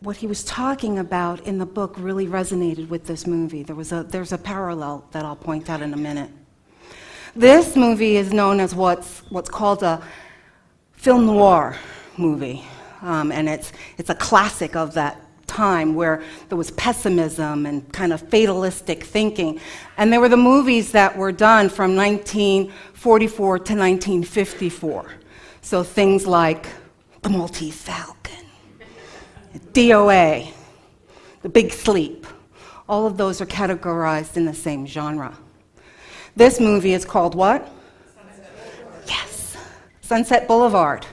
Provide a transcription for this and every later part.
what he was talking about in the book really resonated with this movie. There's a parallel that I'll point out in a minute. This movie is known as what's called a film noir movie, and it's a classic of that time where there was pessimism and kind of fatalistic thinking. And there were the movies that were done from 1944 to 1954. So things like The Maltese Falcon, DOA, The Big Sleep. All of those are categorized in the same genre. This movie is called what? Yes, Sunset Boulevard.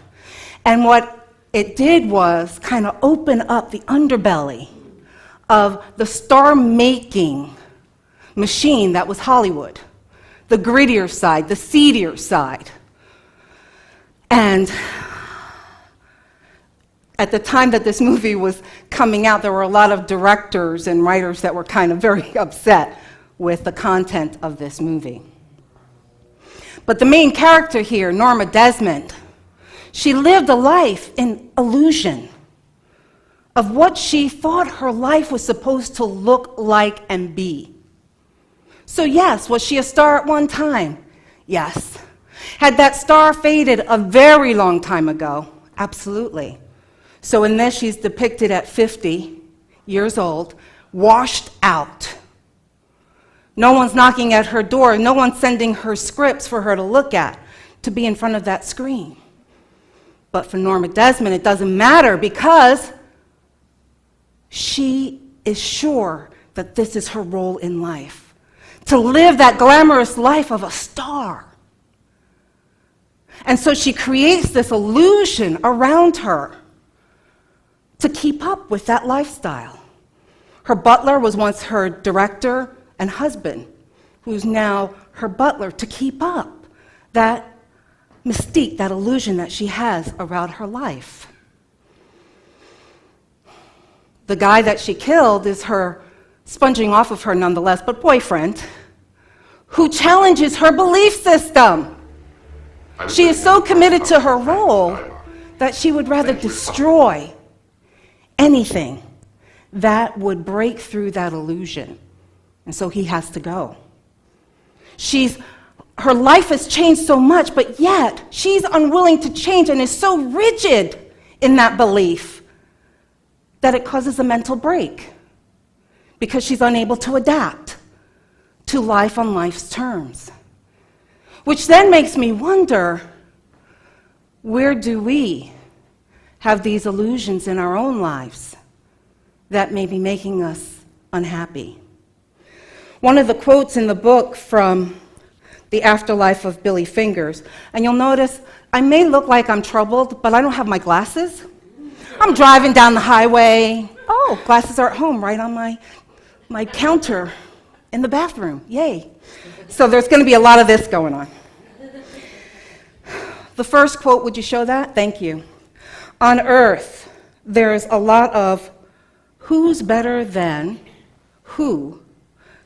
And what it did was kind of open up the underbelly of the star-making machine that was Hollywood, the grittier side, the seedier side. And at the time that this movie was coming out, there were a lot of directors and writers that were kind of very upset with the content of this movie. But the main character here, Norma Desmond, she lived a life in illusion of what she thought her life was supposed to look like and be. So yes, was she a star at one time? Yes. Had that star faded a very long time ago? Absolutely. So in this, she's depicted at 50 years old, washed out. No one's knocking at her door. No one's sending her scripts for her to look at, to be in front of that screen. But for Norma Desmond, it doesn't matter because she is sure that this is her role in life, to live that glamorous life of a star. And so she creates this illusion around her to keep up with that lifestyle. Her butler was once her director and husband, who's now her butler, to keep up that mystique, that illusion that she has around her life. The guy that she killed is her, sponging off of her nonetheless, but boyfriend, who challenges her belief system. She is so committed to her role that she would rather destroy anything that would break through that illusion. And so he has to go. Her life has changed so much, but yet she's unwilling to change and is so rigid in that belief that it causes a mental break because she's unable to adapt to life on life's terms. Which then makes me wonder, where do we have these illusions in our own lives that may be making us unhappy? One of the quotes in the book from The Afterlife of Billy Fingers, and you'll notice I may look like I'm troubled, but I don't have my glasses. I'm driving down the highway. Oh, glasses are at home, right on my counter in the bathroom. Yay. So there's going to be a lot of this going on. The first quote, would you show that? Thank you. On earth, there's a lot of who's better than who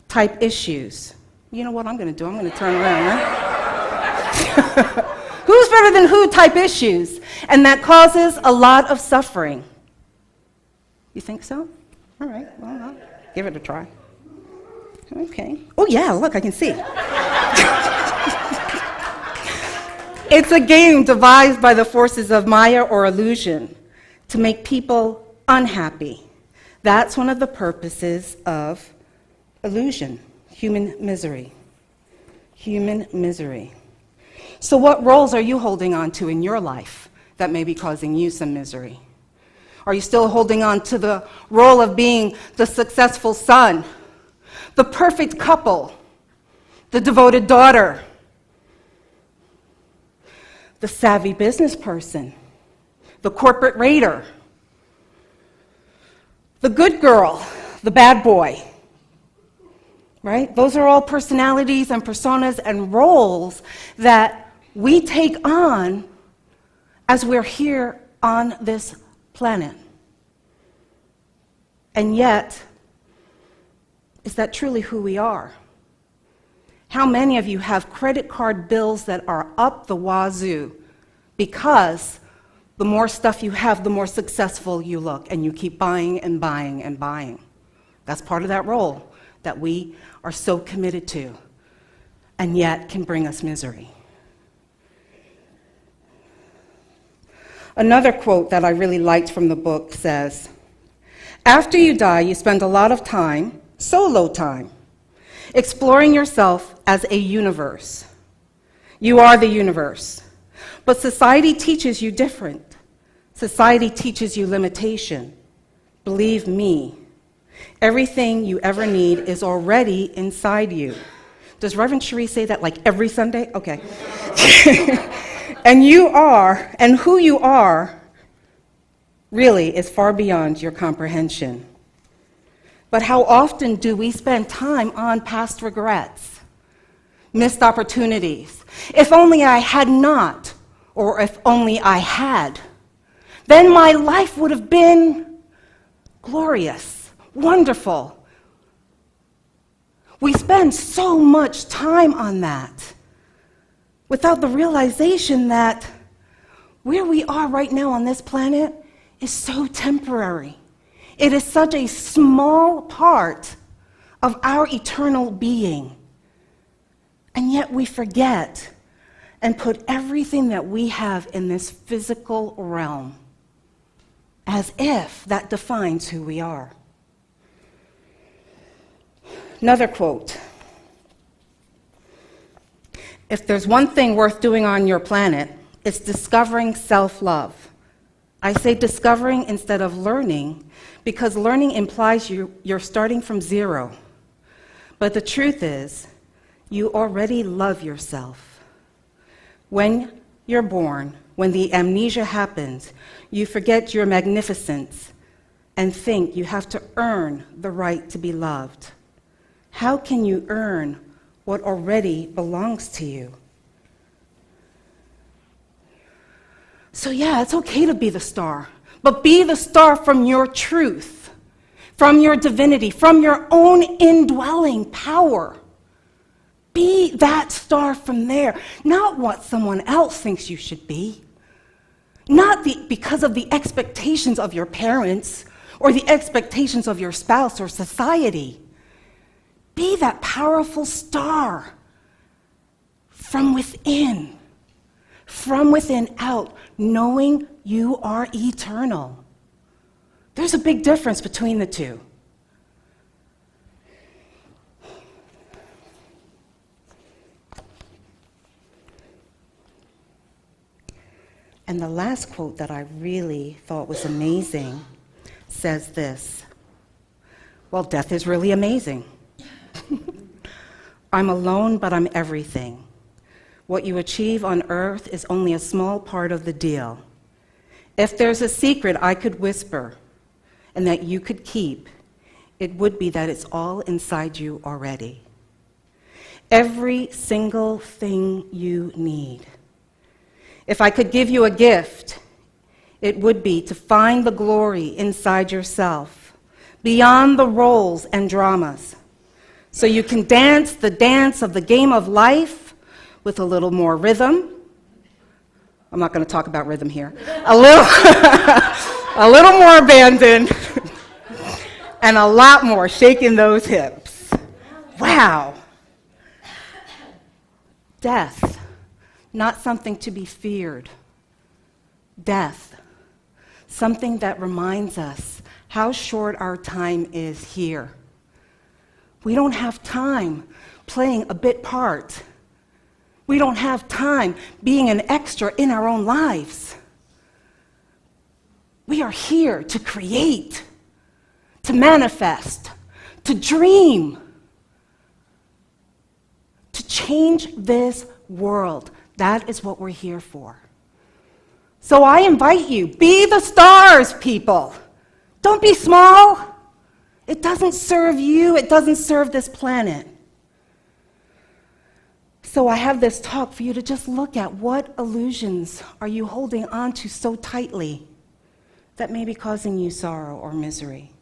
type issues. You know what I'm going to do? I'm going to turn around, right? Who's better than who type issues, and that causes a lot of suffering. You think so? All right, well, I'll give it a try. Okay. Oh, yeah, look, I can see. It's a game devised by the forces of Maya or illusion to make people unhappy. That's one of the purposes of illusion, human misery. Human misery. So what roles are you holding on to in your life that may be causing you some misery? Are you still holding on to the role of being the successful son, the perfect couple, the devoted daughter, the savvy business person, the corporate raider, the good girl, the bad boy, right? Those are all personalities and personas and roles that we take on as we're here on this planet. And yet, is that truly who we are? How many of you have credit card bills that are up the wazoo because The more stuff you have, the more successful you look, and you keep buying and buying and buying. That's part of that role that we are so committed to, and yet can bring us misery. Another quote that I really liked from the book says, "After you die, you spend a lot of time, solo time, exploring yourself as a universe. You are the universe. But society teaches you different. Society teaches you limitation. Believe me, everything you ever need is already inside you." Does Reverend Sherrie say that like every Sunday? Okay. And who you are really is far beyond your comprehension. But how often do we spend time on past regrets, missed opportunities? If only I had not, or if only I had, then my life would have been glorious, wonderful. We spend so much time on that without the realization that where we are right now on this planet is so temporary. It is such a small part of our eternal being. And yet we forget and put everything that we have in this physical realm as if that defines who we are. Another quote. "If there's one thing worth doing on your planet, it's discovering self-love." I say discovering instead of learning, because learning implies you're starting from zero. But the truth is, you already love yourself. When you're born, when the amnesia happens, you forget your magnificence and think you have to earn the right to be loved. How can you earn what already belongs to you? So yeah, it's okay to be the star, but be the star from your truth, from your divinity, from your own indwelling power. Be that star from there, not what someone else thinks you should be, not because of the expectations of your parents or the expectations of your spouse or society. Be that powerful star from within out, knowing you are eternal. There's a big difference between the two. And the last quote that I really thought was amazing says this: "Well, death is really amazing. I'm alone, but I'm everything. What you achieve on earth is only a small part of the deal. If there's a secret I could whisper and that you could keep, it would be that it's all inside you already. Every single thing you need. If I could give you a gift, it would be to find the glory inside yourself, beyond the roles and dramas, so you can dance the dance of the game of life with a little more rhythm." I'm not going to talk about rhythm here. A little more abandon, and a lot more shaking those hips. Wow. Death, not something to be feared. Death, something that reminds us how short our time is here. We don't have time playing a bit part. We don't have time being an extra in our own lives. We are here to create, to manifest, to dream, to change this world. That is what we're here for. So I invite you, be the stars, people. Don't be small. It doesn't serve you. It doesn't serve this planet. So I have this talk for you to just look at what illusions are you holding on to so tightly that may be causing you sorrow or misery,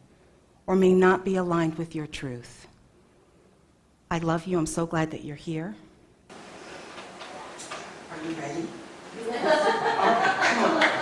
or may not be aligned with your truth. I love you. I'm so glad that you're here. Are you ready? All right, come on.